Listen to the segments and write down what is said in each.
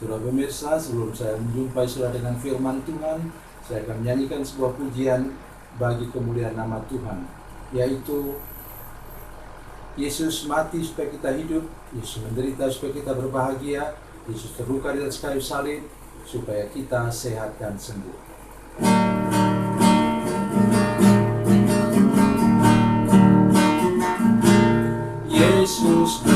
Saudara pemirsa, sebelum saya menjumpai saudara dengan firman Tuhan, saya akan menyanyikan sebuah pujian bagi kemuliaan nama Tuhan, yaitu Yesus mati supaya kita hidup, Yesus menderita supaya kita berbahagia, Yesus terluka di atas kayu salib supaya kita sehat dan sembuh. Yesus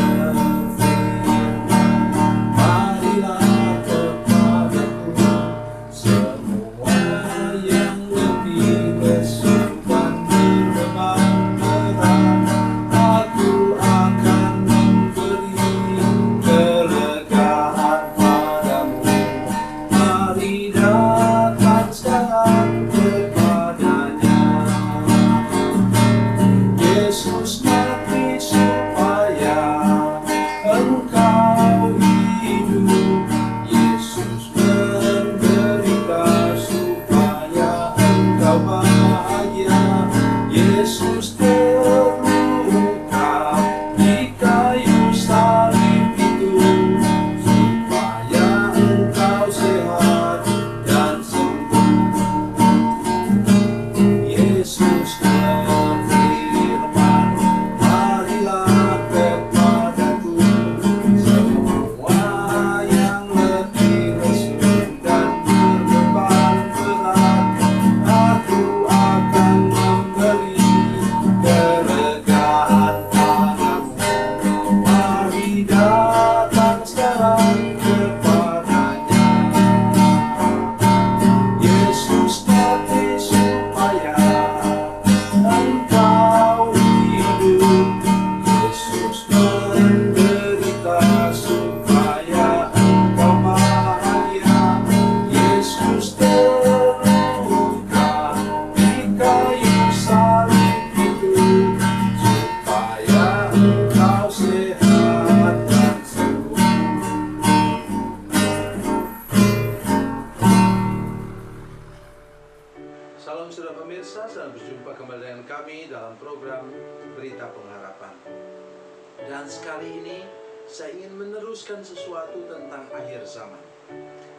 sesuatu tentang akhir zaman.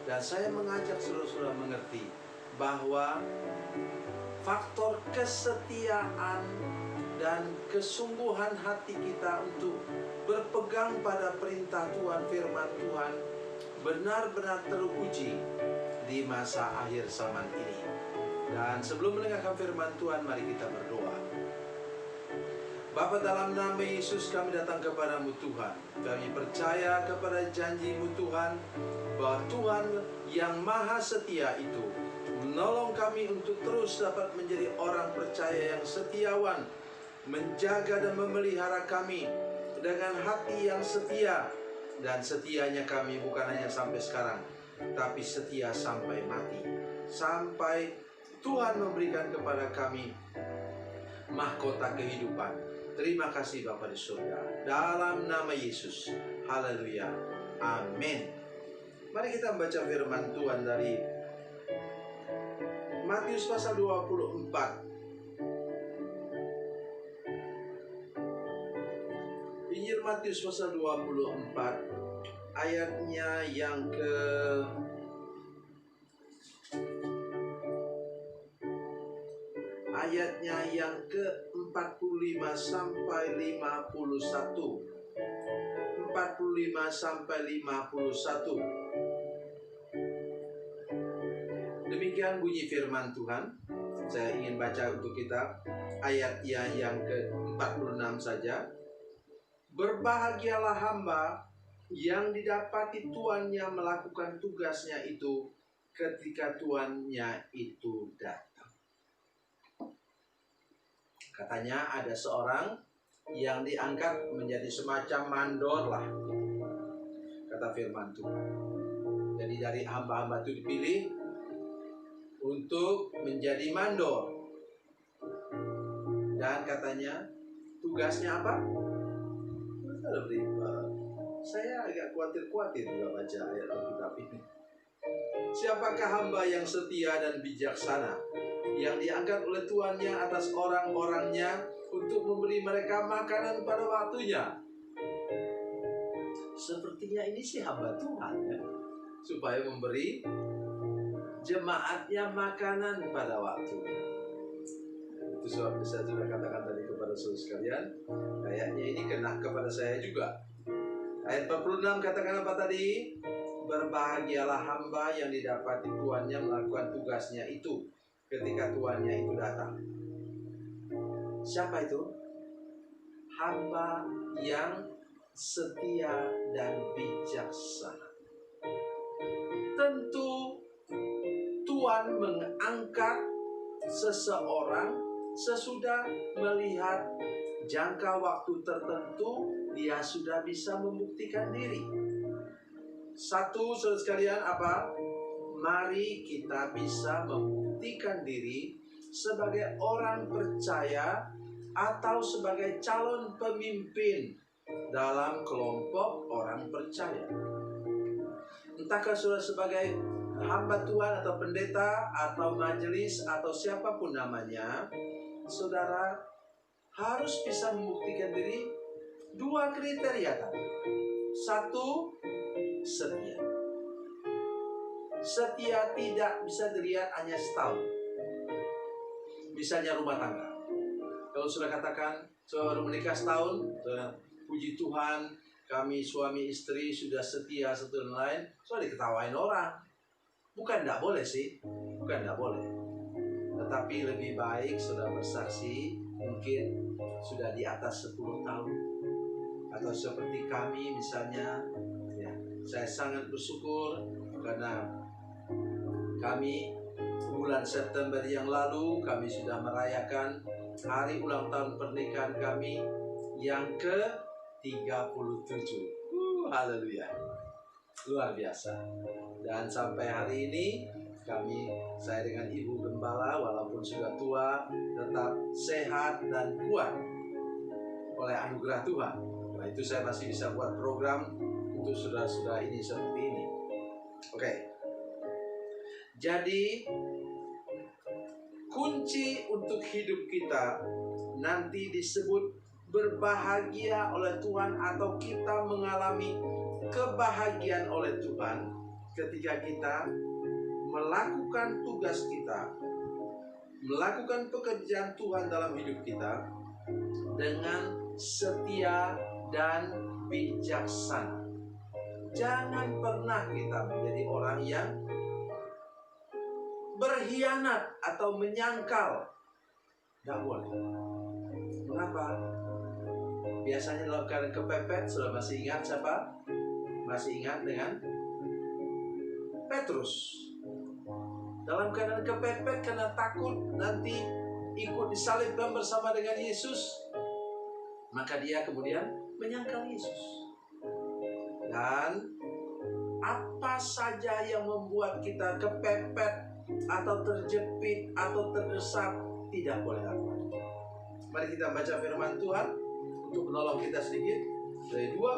Dan saya mengajak saudara-saudara mengerti bahwa faktor kesetiaan dan kesungguhan hati kita untuk berpegang pada perintah Tuhan, firman Tuhan benar-benar teruji di masa akhir zaman ini. Dan sebelum mendengarkan firman Tuhan, mari kita berdoa. Bapa, dalam nama Yesus kami datang kepadamu Tuhan. Kami percaya kepada janji-Mu Tuhan, bahwa Tuhan yang maha setia itu menolong kami untuk terus dapat menjadi orang percaya yang setiawan, menjaga dan memelihara kami dengan hati yang setia. Dan setianya kami bukan hanya sampai sekarang, tapi setia sampai mati, sampai Tuhan memberikan kepada kami mahkota kehidupan. Terima kasih Bapa di surga, dalam nama Yesus. Haleluya, amin. Mari kita membaca firman Tuhan dari Matius pasal 24. Injil Matius pasal 24, ayatnya yang ke-45 sampai 51. 45 sampai 51. Demikian bunyi firman Tuhan. Saya ingin baca untuk kita ayatnya yang ke-46 saja. Berbahagialah hamba yang didapati tuannya melakukan tugasnya itu ketika tuannya itu datang. Katanya ada seorang yang diangkat menjadi semacam mandor lah, kata firman Tuhan. Jadi dari hamba-hamba itu dipilih untuk menjadi mandor. Dan katanya tugasnya apa? Saya agak khawatir juga baca ayat Alkitab ini. Siapakah hamba yang setia dan bijaksana, yang diangkat oleh tuannya atas orang-orangnya untuk memberi mereka makanan pada waktunya? Sepertinya ini sih hamba Tuhan, ya. supaya memberi jemaatnya makanan pada waktunya. Itu sebabnya saya sudah katakan tadi kepada saudara sekalian, kayaknya ini kena kepada saya juga. Ayat 46 katakan apa tadi? Berbahagialah hamba yang didapati tuannya melakukan tugasnya itu ketika tuannya itu datang. Siapa itu? Hamba yang setia dan bijaksana. Tentu Tuhan mengangkat seseorang sesudah melihat jangka waktu tertentu dia sudah bisa membuktikan diri. Satu, saudara sekalian, apa? Mari kita bisa membuktikan diri sebagai orang percaya atau sebagai calon pemimpin dalam kelompok orang percaya. Entahkah saudara sebagai hamba Tuhan atau pendeta atau majelis atau siapapun namanya, saudara harus bisa membuktikan diri dua kriteria tadi. Satu, setia. Setia tidak bisa dilihat hanya setahun. Misalnya rumah tangga. Kalau sudah katakan, baru menikah setahun, puji Tuhan, kami suami istri sudah setia satu dan lain, sudah diketawain orang. Bukan tidak boleh sih, bukan tidak boleh. Tetapi lebih baik sudah bersaksi, mungkin sudah di atas 10 tahun. Atau seperti kami misalnya, ya, saya sangat bersyukur karena kami bulan September yang lalu kami sudah merayakan hari ulang tahun pernikahan kami yang ke-37. Haleluya. Luar biasa. Dan sampai hari ini saya dengan Ibu Gembala walaupun sudah tua tetap sehat dan kuat oleh anugerah Tuhan. Nah, itu saya masih bisa buat program untuk saudara-saudara ini seperti ini. Oke. Jadi kunci untuk hidup kita nanti disebut berbahagia oleh Tuhan atau kita mengalami kebahagiaan oleh Tuhan ketika kita melakukan tugas kita, melakukan pekerjaan Tuhan dalam hidup kita dengan setia dan bijaksana. Jangan pernah kita menjadi orang yang berkhianat atau menyangkal. Tidak boleh. Mengapa? Biasanya dalam keadaan kepepet, sudah masih ingat siapa? Masih ingat dengan Petrus. Dalam keadaan kepepet karena takut nanti ikut disalibkan bersama dengan Yesus, maka dia kemudian menyangkal Yesus. Dan apa saja yang membuat kita kepepet atau terjepit atau terdesak, tidak boleh lakukan. Mari kita baca firman Tuhan untuk menolong kita sedikit dari 2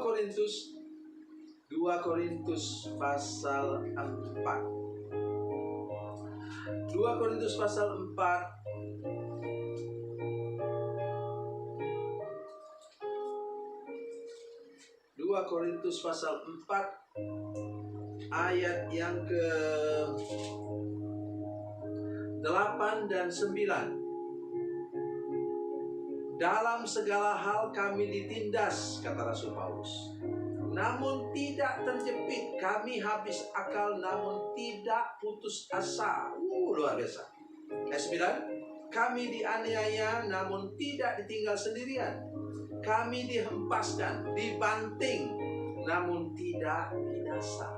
Korintus pasal 4. 2 Korintus pasal 4 2 Korintus pasal 4 ayat yang ke-8 dan 9. Dalam segala hal kami ditindas, kata Rasul Paulus, namun tidak terjepit. Kami habis akal namun tidak putus asa. Luar biasa. Ayat 9. Kami dianiaya namun tidak ditinggal sendirian. Kami dihempaskan, dibanting, namun tidak binasa.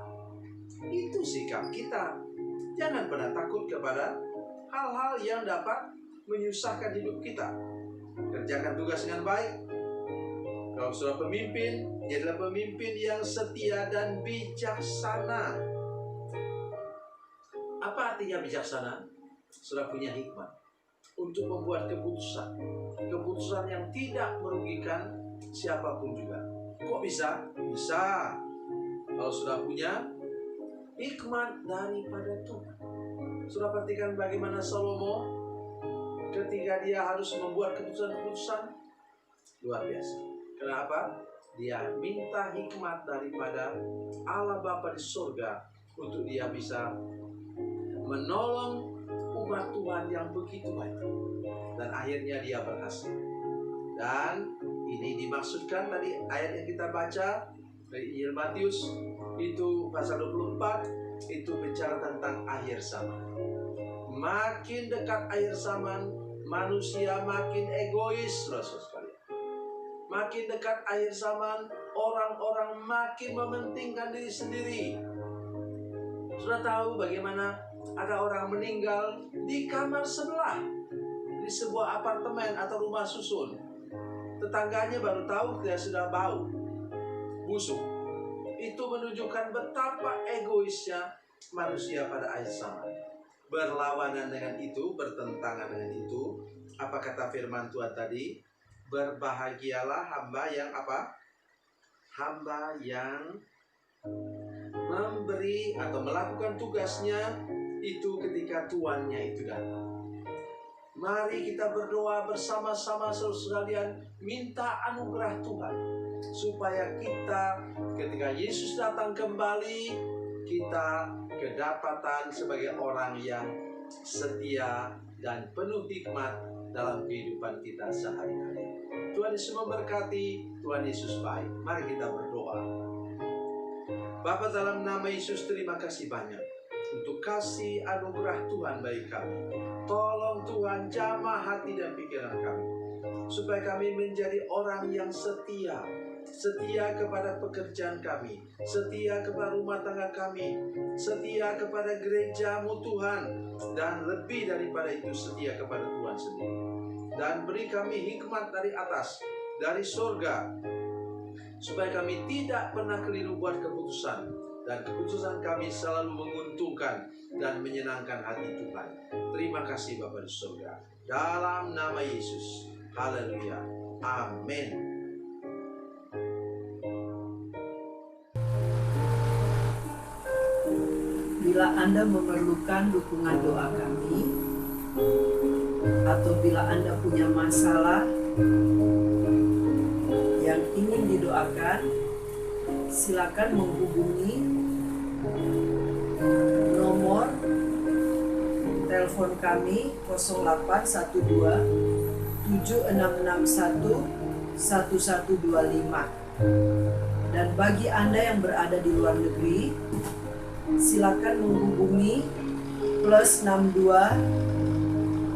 Itu sikap kita. Jangan pernah takut kepada hal-hal yang dapat menyusahkan hidup kita. Kerjakan tugas dengan baik. Kalau sudah pemimpin, jadilah pemimpin yang setia dan bijaksana. Apa artinya bijaksana? Sudah punya hikmat untuk membuat keputusan. Keputusan yang tidak merugikan siapapun juga. Kok bisa? Bisa. Kalau sudah punya hikmat daripada Tuhan. Sudah perhatikan bagaimana Salomo ketika dia harus membuat keputusan-keputusan luar biasa. Kenapa? Dia minta hikmat daripada Allah Bapa di surga untuk dia bisa menolong umat Tuhan yang begitu banyak. Dan akhirnya dia berhasil. Dan ini dimaksudkan tadi ayat yang kita baca dari Injil Matius itu pasal 24 itu bicara tentang akhir zaman. Makin dekat akhir zaman, manusia makin egois, saudara sekalian. Makin dekat akhir zaman, orang-orang makin mementingkan diri sendiri. Sudah tahu bagaimana ada orang meninggal di kamar sebelah, di sebuah apartemen atau rumah susun. Tetangganya baru tahu dia sudah bau busuk. Itu menunjukkan betapa egoisnya manusia pada akhir zaman. Berlawanan dengan itu, bertentangan dengan itu, apa kata firman Tuhan tadi? Berbahagialah hamba yang apa? Hamba yang memberi atau melakukan tugasnya itu ketika tuannya itu datang. Mari kita berdoa bersama-sama saudara sekalian, minta anugerah Tuhan supaya kita ketika Yesus datang kembali, kita kedapatan sebagai orang yang setia dan penuh hikmat dalam kehidupan kita sehari-hari. Tuhan Yesus memberkati, Tuhan Yesus baik. Mari kita berdoa. Bapa, dalam nama Yesus, terima kasih banyak untuk kasih anugerah Tuhan bagi kami. Tolong Tuhan jamah hati dan pikiran kami, supaya kami menjadi orang yang setia. Setia kepada pekerjaan kami, setia kepada rumah tangga kami, setia kepada gereja-Mu Tuhan, dan lebih daripada itu setia kepada Tuhan sendiri. Dan beri kami hikmat dari atas, dari surga, supaya kami tidak pernah keliru buat keputusan, dan keputusan kami selalu menguntungkan dan menyenangkan hati Tuhan. Terima kasih Bapa di surga. Dalam nama Yesus. Haleluya. Amin. Bila Anda memerlukan dukungan doa kami, atau bila Anda punya masalah yang ingin didoakan, silakan menghubungi nomor telepon kami 0812 7661 1125. Dan bagi Anda yang berada di luar negeri, silakan menghubungi +62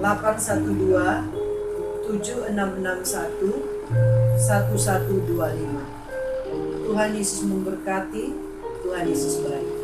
812 7661 1125. Tuhan Yesus memberkati, Tuhan Yesus baik.